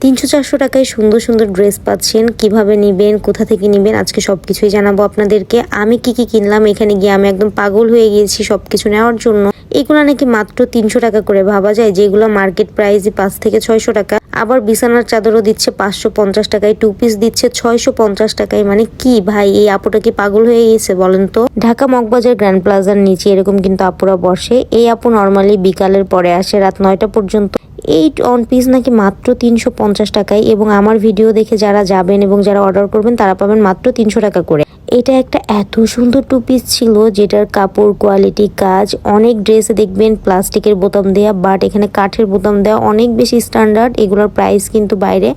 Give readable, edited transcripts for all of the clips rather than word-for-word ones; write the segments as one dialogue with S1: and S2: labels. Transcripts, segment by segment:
S1: 300-400 টাকায় সুন্দর সুন্দর ড্রেস পাচ্ছেন। কিভাবে নেবেন, কোথা থেকে নেবেন, আজকে সবকিছুই জানাবো আপনাদেরকে। আমি কি কি কিনলাম, এখানে গিয়ে আমি একদম পাগল হয়ে গিয়েছি সবকিছু নেওয়ার জন্য। এগুলো নাকি মাত্র 300 টাকা করে, ভাবা যায় যেগুলো মার্কেট প্রাইস 5 থেকে 600 টাকা। আবার বিছানার চাদরও দিচ্ছে 550 টাকায়, 2 পিস দিচ্ছে 650 টাকায়। মানে কি ভাই, এই আপুটা কি পাগল হয়ে গেছে বলেন তো। ঢাকা মগবাজার গ্র্যান্ড প্লাজার নিচে এরকম কিন্তু আপুরা বসে। এই আপু নর্মালি বিকালের পরে আসে রাত 9টা পর্যন্ত। এই অন পিস নাকি মাত্র 350 টাকায়, এবং আমার ভিডিও দেখে যারা যাবেন এবং যারা অর্ডার করবেন তারা পাবেন মাত্র 300 টাকা করে। এটা একটা এত সুন্দর 2 পিস ছিল, যেটার কাপড় কোয়ালিটি, কাজ, অনেক ড্রেসে দেখবেন প্লাস্টিকের বোতাম দেয়া, বাট এখানে কাঠের বোতাম দেওয়া, অনেক বেশি স্ট্যান্ডার্ড। এগুলোর প্রাইস কিন্তু বাইরে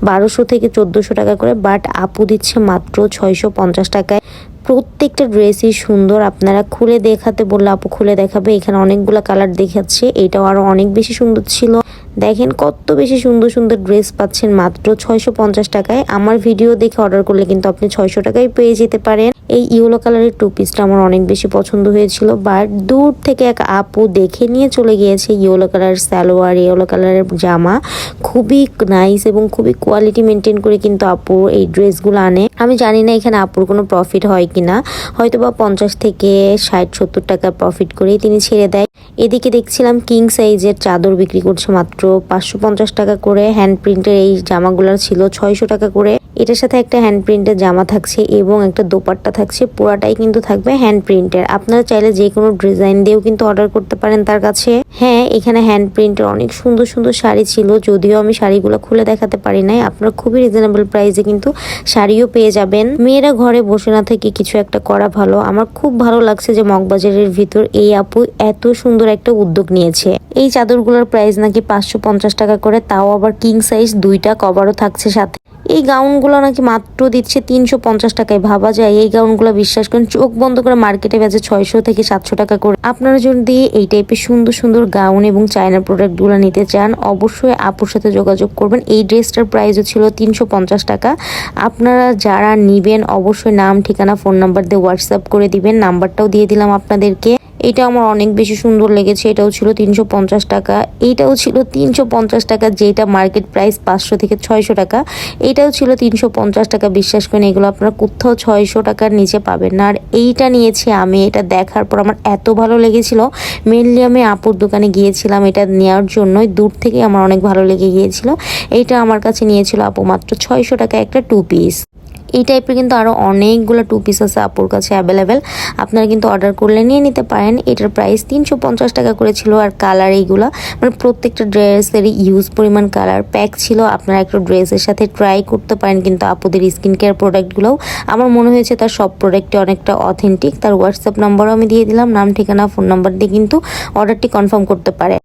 S1: 1200 থেকে 1400 টাকা করে, বাট আপু দিচ্ছে মাত্র 650 টাকায়। প্রত্যেকটা ড্রেসই সুন্দর, আপনারা খুলে দেখাতে বললে আপু খুলে দেখাবে। এখানে অনেকগুলো কালার দেখাচ্ছে, এটাও আরো অনেক বেশি সুন্দর ছিল। দেখেন কত বেশি সুন্দর সুন্দর ড্রেস পাচ্ছেন মাত্র 650 টাকায়। আমার ভিডিও দেখে অর্ডার করলে কিন্তু আপনি 600 টাকায় পেয়ে যেতে পারেন। এই ইয়েলো কালারের 2 পিসটা আমার অনেক বেশি পছন্দ হয়েছিল, বাট দূর থেকে এক আপু দেখে নিয়ে চলে গিয়েছে ইয়েলো কালার সালোয়ার, ইয়েলো কালারের জামা। খুবই নাইস এবং খুবই কোয়ালিটি মেনটেন করে কিন্তু আপু এই ড্রেসগুলো আনে। আমি জানি না এখানে আপুর কোনো প্রফিট হয় কিনা, হয়তো বা 50 থেকে 60-70 টাকা প্রফিট করেই তিনি ছেড়ে দেয়। এদিকে দেখছিলাম কিং সাইজের চাদর বিক্রি করছে মাত্র 550 টাকা করে। হ্যান্ড প্রিন্টের এই জামাগুলো ছিল 600 টাকা করে। এটার সাথে একটা হ্যান্ড প্রিন্টের জামা থাকছে এবং একটা দোপাট্টা থাকছে, পুরাটাই কিন্তু থাকবে হ্যান্ড প্রিন্টের। আপনারা চাইলে যে কোনো ডিজাইন দিয়েও কিন্তু অর্ডার করতে পারেন তার কাছে। হ্যাঁ, এখানে হ্যান্ড প্রিন্টের অনেক সুন্দর সুন্দর শাড়ি ছিল, যদিও আমি শাড়িগুলো খুলে দেখাতে পারি নাই। আপনারা খুবই রিজনেবল প্রাইসে কিন্তু শাড়িও পেয়ে যাবেন। মেয়েরা ঘরে বসে না থেকে কিছু একটা করা ভালো। আমার খুব ভালো লাগছে যে মগবাজারের ভিতর এই আপু এত সুন্দর একটা উদ্যোগ নিয়েছে। এই চাদরগুলোর প্রাইস নাকি 550 টাকা করে, তাও আবার কিং সাইজ, 2টা কভারও থাকছে সাথে। এই গাউনগুলো নাকি মাত্র দিচ্ছে 350 টাকায়। ভাবা যায় এই গাউনগুলো, বিশ্বাস করেন চোখ বন্ধ করে মার্কেটে বেচে 600 থেকে 700 টাকা করে। আপনারা যদি এই টাইপের সুন্দর সুন্দর গাউন এবং চায়না প্রোডাক্টগুলো নিতে চান, অবশ্যই আপুর সাথে যোগাযোগ করবেন। এই ড্রেসটার প্রাইসও ছিল 350 টাকা। আপনারা যারা নিবেন অবশ্যই নাম, ঠিকানা, ফোন নাম্বার দিয়ে হোয়াটসঅ্যাপ করে দিবেন। নাম্বারটাও দিয়ে দিলাম আপনাদেরকে। এটা আমার অনেক বেশি সুন্দর লেগেছে। এটাও ছিল 350 টাকা, এইটাও ছিল 350 টাকা, যেটা মার্কেট প্রাইস 500 থেকে 600 টাকা। এটাও ছিল 350 টাকা। বিশ্বাস করেন এগুলো আপনারা কোথাও 600 টাকার নিচে পাবেন না। আর এইটা নিয়েছি আমি, এটা দেখার পর আমার এত ভালো লেগেছিল। মেনলি আমি আপুর দোকানে গিয়েছিলাম এটা নেওয়ার জন্যই, দূর থেকে আমার অনেক ভালো লেগে গিয়েছিল। এইটা আমার কাছে নিয়েছিল আপু মাত্র 600 টাকা একটা 2 পিস। এই টাইপের কিন্তু আরও অনেকগুলো 2 পিস আছে আপুর কাছে অ্যাভেলেবেল, আপনারা কিন্তু অর্ডার করলে নিয়ে নিতে পারেন। এটার প্রাইস 350 টাকা করে ছিল। আর কালার এইগুলা মানে প্রত্যেকটা ড্রেসেরই ইউজ পরিমাণ কালার প্যাক ছিল। আপনারা একটা ড্রেসের সাথে ট্রাই করতে পারেন কিন্তু আপুদের স্কিন কেয়ার প্রোডাক্টগুলোও। আমার মনে হয়েছে তার সব প্রোডাক্টই অনেকটা অথেন্টিক। তার হোয়াটসঅ্যাপ নাম্বারও আমি দিয়ে দিলাম, নাম, ঠিকানা, ফোন নাম্বার দিয়ে কিন্তু অর্ডারটি কনফার্ম করতে পারে।